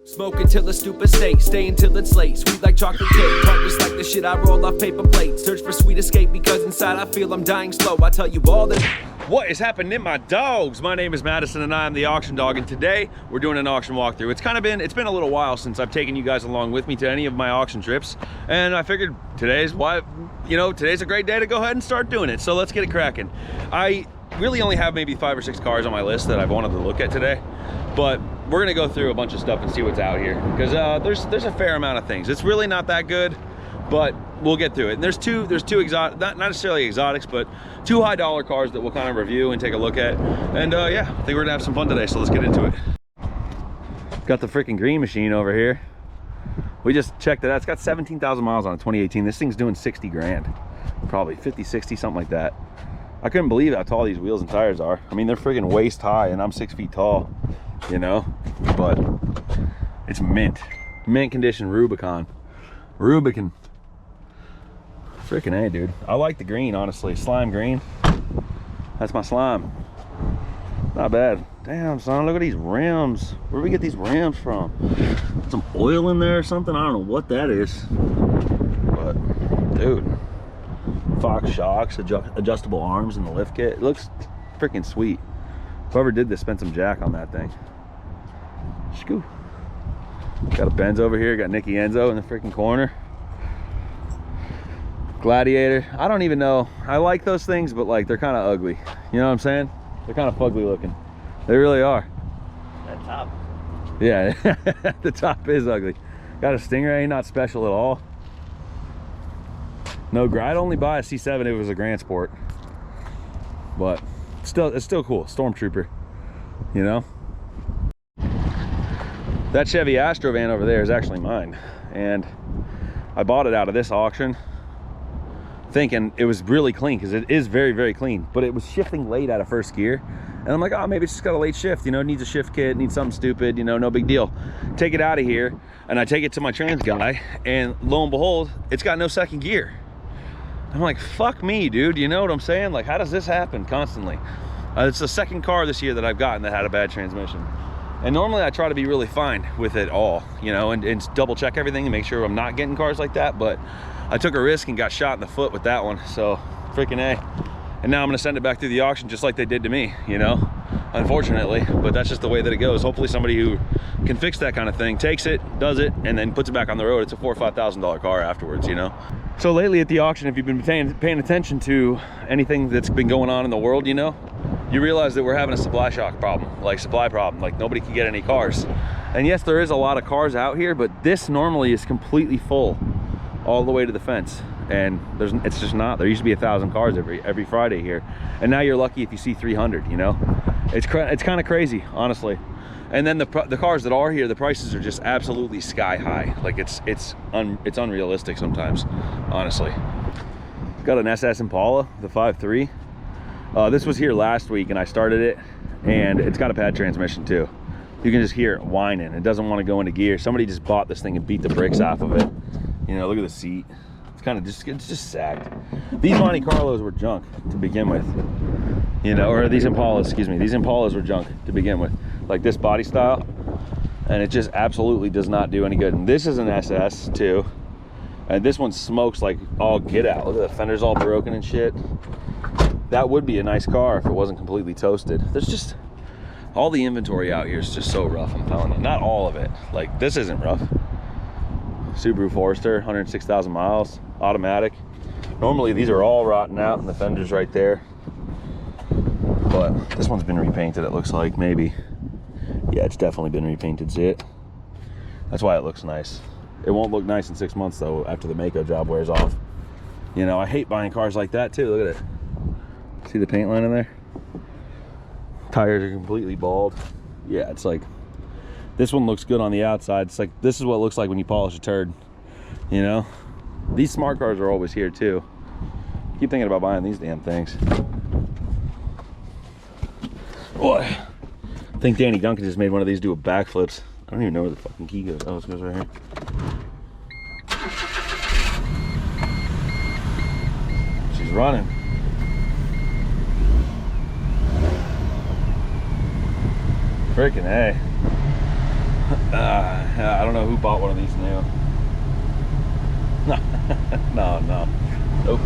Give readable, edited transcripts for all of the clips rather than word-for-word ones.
Smoke until a stupid state, stay until it's late. Sweet like chocolate cake, talk just like the shit I roll off paper plates. Search for sweet escape because inside I feel I'm dying slow. I tell you all that. What is happening, my dogs? My name is Madison and I am the auction dog, and today we're doing an auction walkthrough. It's been a little while since I've taken you guys along with me to any of my auction trips, and I figured today's a great day to go ahead and start doing it. So let's get it cracking. I really only have maybe 5 or 6 cars on my list that I've wanted to look at today, but we're gonna go through a bunch of stuff and see what's out here because there's a fair amount of things. It's really not that good, but we'll get through it. And there's two exotic, not necessarily exotics, but 2 high dollar cars that we'll kind of review and take a look at. And yeah, I think we're gonna have some fun today, so let's get into it. Got the freaking green machine over here. We just checked it out. It's got 17,000 miles on it, 2018. This thing's doing 60 grand, probably 50, 60, something like that. I couldn't believe how tall these wheels and tires are. I mean, they're freaking waist high and I'm 6 feet tall, you know, but it's mint condition Rubicon. Freaking A, dude. I like the green, honestly. Slime green. That's my slime. Not bad. Damn, son, look at these rims. Where do we get these rims from? Some oil in there or something? I don't know what that is. But, dude. Fox shocks, adjustable arms in the lift kit. It looks freaking sweet. Whoever did this spent some jack on that thing. Shoo. Got a Benz over here. Got Nicky Enzo in the freaking corner. Gladiator. I don't even know. I like those things, but like they're kind of ugly. You know what I'm saying? They're kind of fugly looking. They really are. That top. Yeah, the top is ugly. Got a Stingray, not special at all. No, I'd only buy a C7 if it was a Grand Sport, but it's still cool. Stormtrooper, you know. That Chevy Astrovan over there is actually mine, and I bought it out of this auction thinking it was really clean, because it is very, very clean, but it was shifting late out of first gear, and I'm like, oh, maybe it's just got a late shift, you know, it needs a shift kit, needs something stupid, you know, no big deal. Take it out of here, and I take it to my trans guy, and lo and behold, it's got no second gear. I'm like, fuck me, dude, you know what I'm saying? Like, how does this happen constantly? It's the second car this year that I've gotten that had a bad transmission. And normally I try to be really fine with it all, you know, and double check everything and make sure I'm not getting cars like that. But I took a risk and got shot in the foot with that one. So freaking A. And now I'm gonna send it back through the auction just like they did to me, you know, unfortunately. But that's just the way that it goes. Hopefully somebody who can fix that kind of thing takes it, does it, and then puts it back on the road. It's a $4,000 or $5,000 car afterwards, you know. So lately at the auction, if you've been paying attention to anything that's been going on in the world, you know, you realize that we're having a supply problem, like nobody can get any cars. And yes, there is a lot of cars out here, but this normally is completely full all the way to the fence. And it's just not. There used to be 1,000 cars every Friday here, and now you're lucky if you see 300, you know. It's kind of crazy, honestly. And then the cars that are here, the prices are just absolutely sky high. Like it's unrealistic sometimes, honestly. Got an SS Impala, the 5.3. This was here last week and I started it, and it's got a pad transmission too. You can just hear it whining. It doesn't want to go into gear. Somebody just bought this thing and beat the brakes off of it. You know, look at the seat. It's just sagged. These Monte Carlos were junk to begin with. You know, or these Impalas, excuse me. These Impalas were junk to begin with. Like this body style, and it just absolutely does not do any good. And this is an SS too, and this one smokes like all get out. Look at the fenders all broken and shit. That would be a nice car if it wasn't completely toasted. There's just all the inventory out here is just so rough, I'm telling you. Not all of it. Like this isn't rough. Subaru Forester, 106,000 miles, automatic. Normally these are all rotten out and the fender's right there, but this one's been repainted, it looks like. Maybe. Yeah, it's definitely been repainted. See it? That's why it looks nice. It won't look nice in 6 months though, after the Mako job wears off. You know, I hate buying cars like that too. Look at it. See the paint line in there? Tires are completely bald. Yeah, it's like, this one looks good on the outside. It's like, this is what it looks like when you polish a turd, you know? These smart cars are always here too. Keep thinking about buying these damn things. Boy, I think Danny Duncan just made one of these do a backflips. I don't even know where the fucking key goes. Oh, it goes right here. She's running. Freaking A. I don't know who bought one of these new. No. Nope.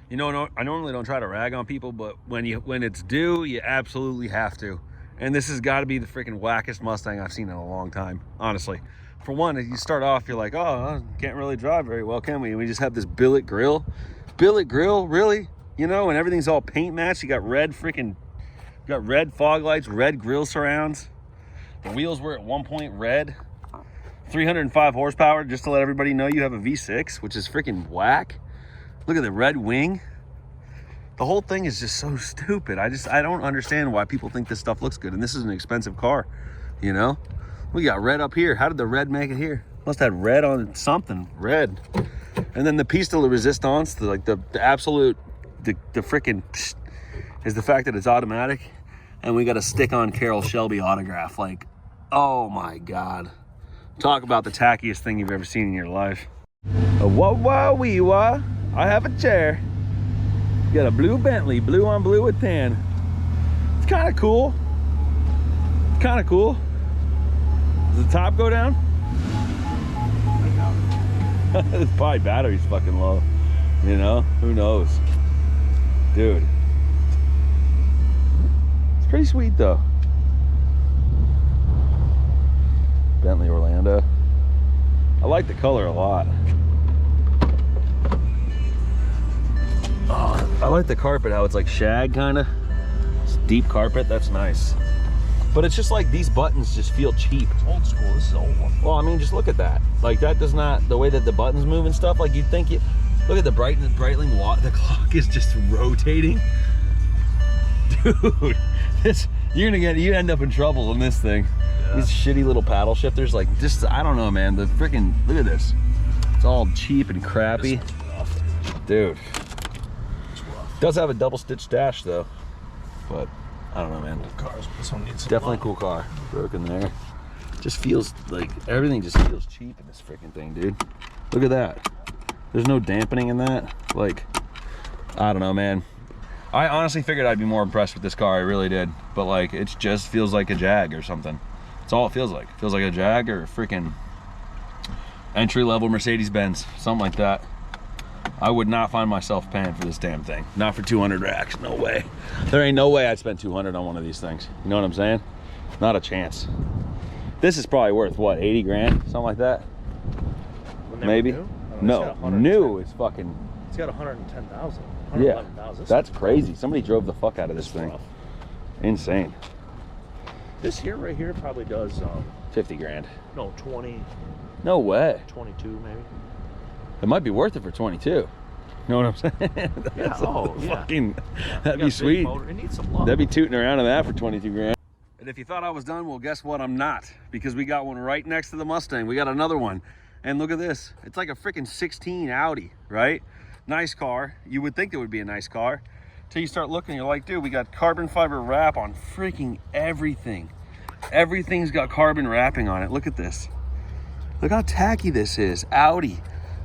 You know, I normally don't try to rag on people, but when it's due, you absolutely have to. And this has got to be the freaking wackest Mustang I've seen in a long time, honestly. For one, you start off, you're like, oh, I can't really drive very well, can we? And we just have this billet grill. Billet grill, really? You know, and everything's all paint matched. You got red fog lights, red grill surrounds. The wheels were at one point red. 305 horsepower, just to let everybody know you have a V6, which is freaking whack. Look at the red wing. The whole thing is just so stupid. I don't understand why people think this stuff looks good. And this is an expensive car, you know? We got red up here. How did the red make it here? Must have had red on something, red. And then the piece de la resistance, the absolute, the freaking is the fact that it's automatic. And we got a stick-on Carroll Shelby autograph. Like, oh my God. Talk about the tackiest thing you've ever seen in your life. Wah. I have a chair. Got a blue Bentley, blue on blue with tan. It's kind of cool. Does the top go down? It's probably battery's fucking low. You know, who knows? Dude. It's pretty sweet though. Bentley Orlando. I like the color a lot. Oh, I like the carpet, how it's like shag kind of. It's deep carpet, that's nice. But it's just like these buttons just feel cheap. It's old school, this is old one. Well, I mean, just look at that. Like that does not, the way that the buttons move and stuff, like you'd think look at the Breitling watch, the clock is just rotating. Dude, you end up in trouble in this thing. Yeah. These shitty little paddle shifters, like just, I don't know, man. The freaking, look at this. It's all cheap and crappy. Dude. It does have a double stitch dash though, but I don't know, man. This one needs some definitely love. Cool car. Broken there. Just feels like everything just feels cheap in this freaking thing, dude. Look at that. There's no dampening in that. Like, I don't know, man. I honestly figured I'd be more impressed with this car. I really did. But like, it just feels like a Jag or something. That's all it feels like. It feels like a Jag or a freaking entry-level Mercedes-Benz, something like that. I would not find myself paying for this damn thing. Not for 200 racks, no way. There ain't no way I'd spend 200 on one of these things. You know what I'm saying? Not a chance. This is probably worth, what, 80 grand? Something like that? Maybe? No, new is fucking... It's got 110,000. Yeah, that's crazy. Somebody drove the fuck out of this thing. Rough. Insane. This here, right here, probably does... 50 grand. No, 20. No way. 22, maybe. It might be worth it for 22. You know what I'm saying? Yeah, Fucking, that'd be sweet. It needs some love. That'd be tooting around in that for 22 grand. And if you thought I was done, well, guess what? I'm not. Because we got one right next to the Mustang. We got another one. And look at this. It's like a freaking 16 Audi, right? Nice car. You would think it would be a nice car. Till you start looking, you're like, dude, we got carbon fiber wrap on freaking everything. Everything's got carbon wrapping on it. Look at this. Look how tacky this is. Audi.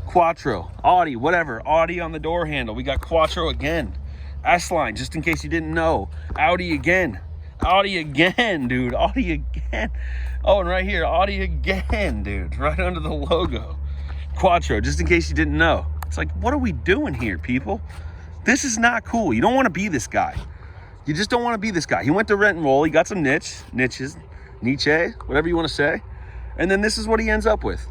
Quattro, Audi, whatever. Audi on the door handle. We got Quattro again. S-Line, just in case you didn't know. Audi again. Audi again, dude. Audi again. Oh, and right here, Audi again, dude. Right under the logo. Quattro, just in case you didn't know. It's like, what are we doing here, people? This is not cool. You don't want to be this guy. You just don't want to be this guy. He went to rent and roll. He got some niches, Nietzsche, whatever you want to say. And then this is what he ends up with.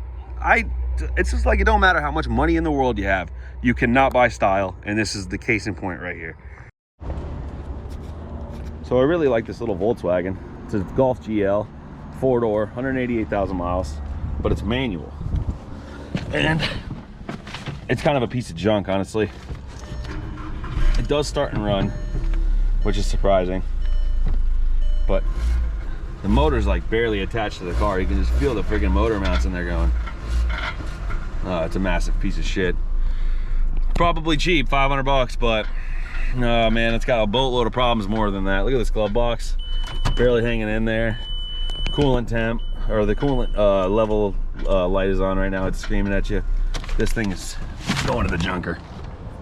It's just like, it don't matter how much money in the world you have, you cannot buy style, and this is the case in point right here. So I really like this little Volkswagen. It's a Golf GL, 4-door, 188,000 miles, but it's manual. And it's kind of a piece of junk, honestly. It does start and run, which is surprising, but the motor's like barely attached to the car. You can just feel the freaking motor mounts in there going. It's a massive piece of shit. Probably cheap, 500 bucks, but no, man, it's got a boatload of problems more than that. Look at this glove box, barely hanging in there. Coolant temp, or the coolant level light is on right now. It's screaming at you. This thing is going to the junker,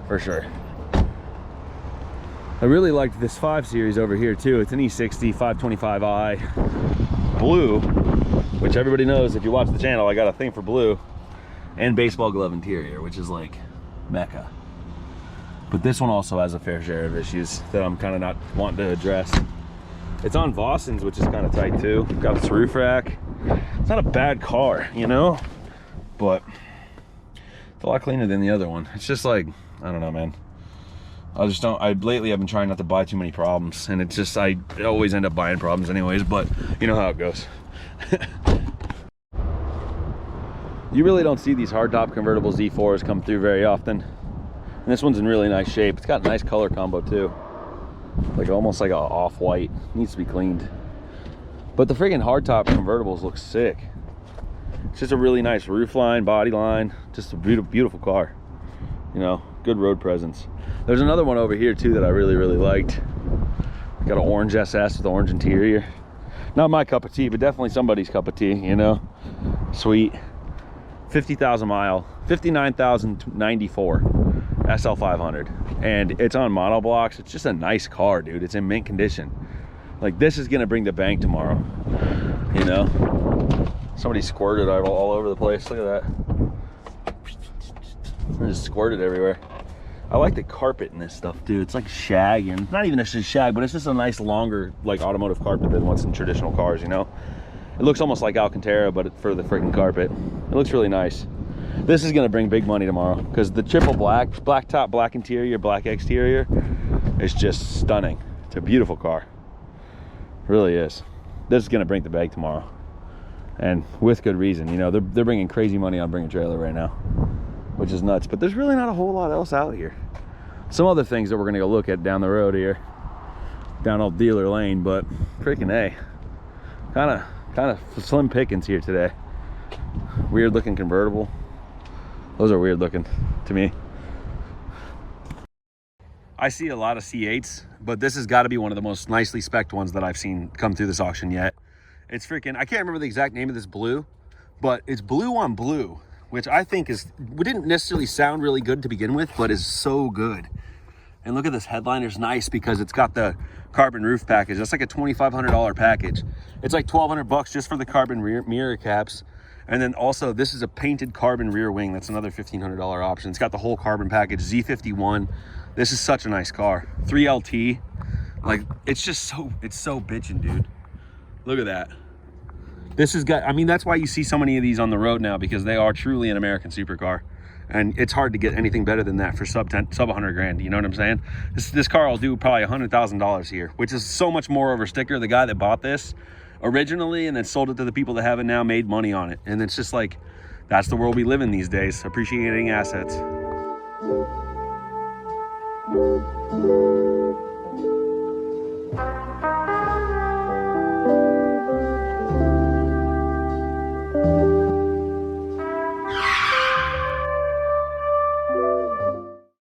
for sure. I really liked this 5 Series over here too. It's an E60 525i blue. which everybody knows if you watch the channel, I got a thing for blue, and baseball glove interior, which is like mecca. But this one also has a fair share of issues that I'm kind of not wanting to address. It's on Vossens, which is kind of tight too. Got its roof rack. It's not a bad car, you know, but it's a lot cleaner than the other one. It's just like, I don't know, man. Lately I've been trying not to buy too many problems, and it's just, I always end up buying problems anyways, but you know how it goes. You really don't see these hardtop convertible Z4s come through very often. And this one's in really nice shape. It's got a nice color combo too. Like almost like a off-white. Needs to be cleaned. But the friggin' hardtop convertibles look sick. It's just a really nice roof line, body line. Just a beautiful car. You know, good road presence. There's another one over here too that I really liked. Got an orange SS with orange interior. Not my cup of tea, but definitely somebody's cup of tea, you know. Sweet. 50,000 mile, 59,094 SL500, and it's on monoblocks. It's just a nice car, dude. It's in mint condition. Like, this is gonna bring the bank tomorrow, you know. Somebody squirted all over the place. Look at that. It just squirted everywhere. I like the carpet in this stuff, dude. It's like shag, and not even just shag, but it's just a nice longer like automotive carpet than what's in traditional cars, you know. It looks almost like Alcantara, but for the freaking carpet. It looks really nice. This is gonna bring big money tomorrow because the triple black top, black interior, black exterior is just stunning. It's a beautiful car. It really is. This is gonna bring the bag tomorrow, and with good reason. You know, they're bringing crazy money on Bring a Trailer right now, which is nuts. But there's really not a whole lot else out here. Some other things that we're gonna go look at down the road here, down old dealer lane. But freaking A, kind of slim pickings here today. Weird looking convertible. Those are weird looking to me. I see a lot of C8s, but this has got to be one of the most nicely spec'd ones that I've seen come through this auction yet. It's freaking, I can't remember the exact name of this blue, but it's blue on blue, which I think didn't necessarily sound really good to begin with, but is so good. And look at this headliner's nice because it's got the carbon roof package. That's like a $2,500 package. It's like $1,200 just for the carbon mirror caps. And then also this is a painted carbon rear wing. That's another $1,500 option. It's got the whole carbon package, Z51. This is such a nice car. 3LT. Like, it's just it's so bitchin', dude. Look at that. This has got, I mean, that's why you see so many of these on the road now, because they are truly an American supercar. And it's hard to get anything better than that for sub 100 grand. You know what I'm saying? This car will do probably $100,000 here, which is so much more over sticker. The guy that bought this originally and then sold it to the people that have it now made money on it. And it's just like, that's the world we live in these days, appreciating assets.